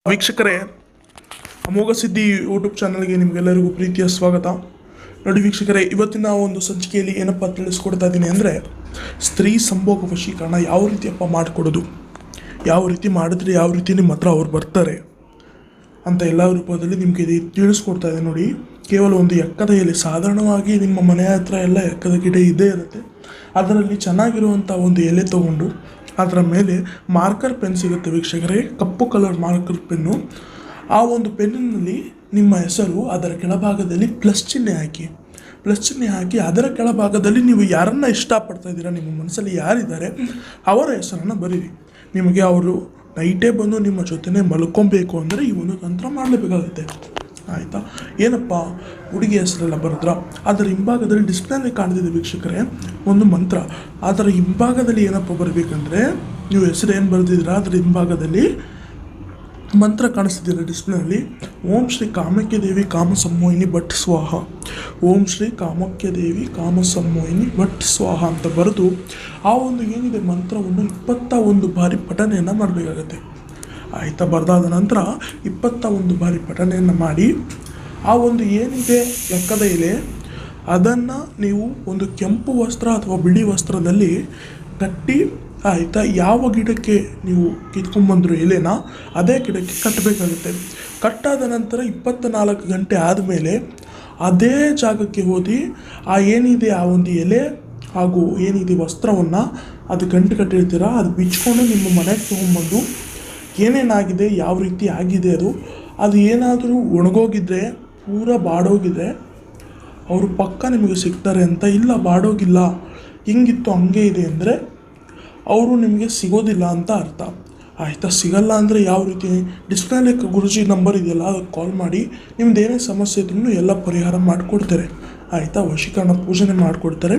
ವೀಕ್ಷಕರೇ, ಅಮೋಘ ಸಿದ್ಧಿ ಯೂಟ್ಯೂಬ್ ಚಾನಲ್ಗೆ ನಿಮಗೆಲ್ಲರಿಗೂ ಪ್ರೀತಿಯ ಸ್ವಾಗತ. ನೋಡಿ ವೀಕ್ಷಕರೇ, ಇವತ್ತಿನ ಒಂದು ಸಂಚಿಕೆಯಲ್ಲಿ ಏನಪ್ಪ ತಿಳಿಸ್ಕೊಡ್ತಾ ಇದ್ದೀನಿ ಅಂದರೆ, ಸ್ತ್ರೀ ಸಂಭೋಗ ವಶೀಕರಣ ಯಾವ ರೀತಿಯಪ್ಪ ಮಾಡಿಕೊಡೋದು, ಯಾವ ರೀತಿ ಮಾಡಿದ್ರೆ ಯಾವ ರೀತಿ ನಿಮ್ಮ ಹತ್ರ ಅವ್ರು ಬರ್ತಾರೆ ಅಂತ ಎಲ್ಲ ರೂಪದಲ್ಲಿ ನಿಮಗೆ ತಿಳಿಸ್ಕೊಡ್ತಾ ಇದೆ. ನೋಡಿ, ಕೇವಲ ಒಂದು ಎಕ್ಕದ ಎಲೆ, ಸಾಧಾರಣವಾಗಿ ನಿಮ್ಮ ಮನೆ ಹತ್ರ ಎಲ್ಲ ಎಕ್ಕದ ಗಿಡ ಇದ್ದೇ ಇರುತ್ತೆ. ಅದರಲ್ಲಿ ಚೆನ್ನಾಗಿರುವಂಥ ಒಂದು ಎಲೆ ತೊಗೊಂಡು ಅದರ ಮೇಲೆ ಮಾರ್ಕರ್ ಪೆನ್ ಸಿಗುತ್ತೆ ವೀಕ್ಷಕರೇ, ಕಪ್ಪು ಕಲರ್ ಮಾರ್ಕರ್ ಪೆನ್ನು. ಆ ಒಂದು ಪೆನ್ನಿನಲ್ಲಿ ನಿಮ್ಮ ಹೆಸರು, ಅದರ ಕೆಳಭಾಗದಲ್ಲಿ ಪ್ಲಸ್ ಚಿಹ್ನೆ ಹಾಕಿ ಅದರ ಕೆಳಭಾಗದಲ್ಲಿ ನೀವು ಯಾರನ್ನು ಇಷ್ಟಪಡ್ತಾ ಇದ್ದೀರಾ, ನಿಮ್ಮ ಮನಸ್ಸಲ್ಲಿ ಯಾರಿದ್ದಾರೆ ಅವರ ಹೆಸರನ್ನು ಬರೀರಿ. ನಿಮಗೆ ಅವರು ನೈಟೇ ಬಂದು ನಿಮ್ಮ ಜೊತೆನೇ ಮಲ್ಕೊಬೇಕು ಅಂದರೆ ಈ ಒಂದು ತಂತ್ರ ಮಾಡಲೇಬೇಕಾಗುತ್ತೆ. ಆಯಿತಾ? ಏನಪ್ಪ ಹುಡುಗಿ ಹೆಸರೆಲ್ಲ ಬರೆದ್ರ, ಅದರ ಹಿಂಭಾಗದಲ್ಲಿ ಡಿಸ್ಪ್ಲೇನಲ್ಲಿ ಕಾಣ್ತಿದೆ ವೀಕ್ಷಕರೇ ಒಂದು ಮಂತ್ರ. ಅದರ ಹಿಂಭಾಗದಲ್ಲಿ ಏನಪ್ಪ ಬರಬೇಕಂದ್ರೆ, ನೀವು ಹೆಸರು ಏನು ಬರೆದಿದ್ದೀರಾ ಅದರ ಹಿಂಭಾಗದಲ್ಲಿ ಮಂತ್ರ ಕಾಣಿಸ್ತಿದ್ದೀರ ಡಿಸ್ಪ್ಲೇನಲ್ಲಿ. ಓಂ ಶ್ರೀ ಕಾಮಾಖ್ಯ ದೇವಿ ಕಾಮ ಸಂಮೋಹಿನಿ ಭಟ್ ಸ್ವಾಹ, ಓಂ ಶ್ರೀ ಕಾಮಾಖ್ಯ ದೇವಿ ಕಾಮ ಸಂಮೋಹಿನಿ ಭಟ್ ಸ್ವಾಹ ಅಂತ ಬರೆದು ಆ ಒಂದು ಏನಿದೆ ಮಂತ್ರವನ್ನು 21 ಬಾರಿ ಪಠಣೆಯನ್ನು ಮಾಡಬೇಕಾಗತ್ತೆ. ಆಯಿತಾ? ಬರೆದಾದ ನಂತರ 21 ಬಾರಿ ಪಠಣೆಯನ್ನು ಮಾಡಿ ಆ ಒಂದು ಏನಿದೆ ಎಕ್ಕದ ಎಲೆ ಅದನ್ನು ನೀವು ಒಂದು ಕೆಂಪು ವಸ್ತ್ರ ಅಥವಾ ಬಿಳಿ ವಸ್ತ್ರದಲ್ಲಿ ಕಟ್ಟಿ, ಆಯಿತಾ, ಯಾವ ಗಿಡಕ್ಕೆ ನೀವು ಕಿತ್ಕೊಂಡ್ಬಂದ್ರು ಎಲೆನ ಅದೇ ಗಿಡಕ್ಕೆ ಕಟ್ಟಬೇಕಾಗುತ್ತೆ. ಕಟ್ಟಾದ ನಂತರ 24 ಗಂಟೆ ಆದಮೇಲೆ ಅದೇ ಜಾಗಕ್ಕೆ ಹೋಗಿ ಆ ಏನಿದೆ ಆ ಒಂದು ಎಲೆ ಹಾಗೂ ಏನಿದೆ ವಸ್ತ್ರವನ್ನು ಅದು ಗಂಟು ಕಟ್ಟಿರ್ತೀರ, ಅದು ಬಿಚ್ಕೊಂಡು ನಿಮ್ಮ ಮನೆಗೆ ತೊಗೊಂಡ್ಬಂದು ಏನೇನಾಗಿದೆ ಯಾವ ರೀತಿ ಆಗಿದೆ ಅದು ಏನಾದರೂ ಒಣಗೋಗಿದ್ರೆ, ಪೂರ ಬಾಡೋಗಿದ್ರೆ ಅವರು ಪಕ್ಕ ನಿಮಗೆ ಸಿಗ್ತಾರೆ ಅಂತ. ಇಲ್ಲ ಬಾಡೋಗಿಲ್ಲ, ಹಿಂಗಿತ್ತು ಹಂಗೆ ಇದೆ ಅಂದರೆ ಅವರು ನಿಮಗೆ ಸಿಗೋದಿಲ್ಲ ಅಂತ ಅರ್ಥ. ಆಯಿತಾ? ಸಿಗಲ್ಲ ಅಂದರೆ ಯಾವ ರೀತಿ, ಡಿಸ್ಪ್ಲೇಲಿ ಗುರುಜಿ ನಂಬರ್ ಇದೆಯಲ್ಲ ಅದಕ್ಕೆ ಕಾಲ್ ಮಾಡಿ ನಿಮ್ದು ಏನೇ ಸಮಸ್ಯೆ ಇದ್ರೂ ಎಲ್ಲ ಪರಿಹಾರ ಮಾಡಿಕೊಡ್ತಾರೆ. ಆಯಿತಾ? ವಶೀಕರಣ ಪೂಜನೆ ಮಾಡಿಕೊಡ್ತಾರೆ.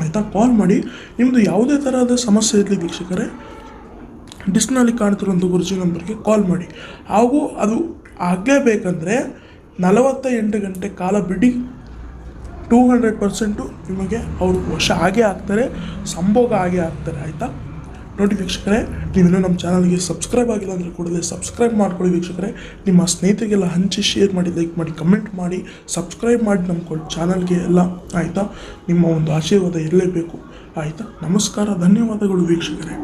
ಆಯಿತಾ? ಕಾಲ್ ಮಾಡಿ, ನಿಮ್ಮದು ಯಾವುದೇ ಥರದ ಸಮಸ್ಯೆ ಇರಲಿ ವೀಕ್ಷಕರೇ, ಡಿಸ್ಪ್ಲೇನಲ್ಲಿ ಕಾಣ್ತಿರೋಂಥ ಗುರುಜಿ ನಂಬರ್ಗೆ ಕಾಲ್ ಮಾಡಿ. ಹಾಗೂ ಅದು ಆಗಲೇಬೇಕಂದ್ರೆ 48 ಗಂಟೆ ಕಾಲ ಬಿಡಿ, 200% ನಿಮಗೆ ಅವರು ವಶ ಆಗೇ ಆಗ್ತಾರೆ, ಸಂಭೋಗ ಆಗೇ ಆಗ್ತಾರೆ. ಆಯಿತಾ? ನೋಡಿ ವೀಕ್ಷಕರೇ, ನೀವಿನ್ನೂ ನಮ್ಮ ಚಾನಲ್ಗೆ ಸಬ್ಸ್ಕ್ರೈಬ್ ಆಗಿಲ್ಲ ಅಂದರೆ ಕೂಡಲೇ ಸಬ್ಸ್ಕ್ರೈಬ್ ಮಾಡ್ಕೊಳ್ಳಿ ವೀಕ್ಷಕರೇ. ನಿಮ್ಮ ಸ್ನೇಹಿತರಿಗೆಲ್ಲ ಹಂಚಿ, ಶೇರ್ ಮಾಡಿ, ಲೈಕ್ ಮಾಡಿ, ಕಮೆಂಟ್ ಮಾಡಿ, ಸಬ್ಸ್ಕ್ರೈಬ್ ಮಾಡಿ ನಮ್ಮ ಚಾನಲ್ಗೆ ಎಲ್ಲ. ಆಯಿತಾ? ನಿಮ್ಮ ಒಂದು ಆಶೀರ್ವಾದ ಇರಲೇಬೇಕು. ಆಯಿತಾ? ನಮಸ್ಕಾರ, ಧನ್ಯವಾದಗಳು ವೀಕ್ಷಕರೇ.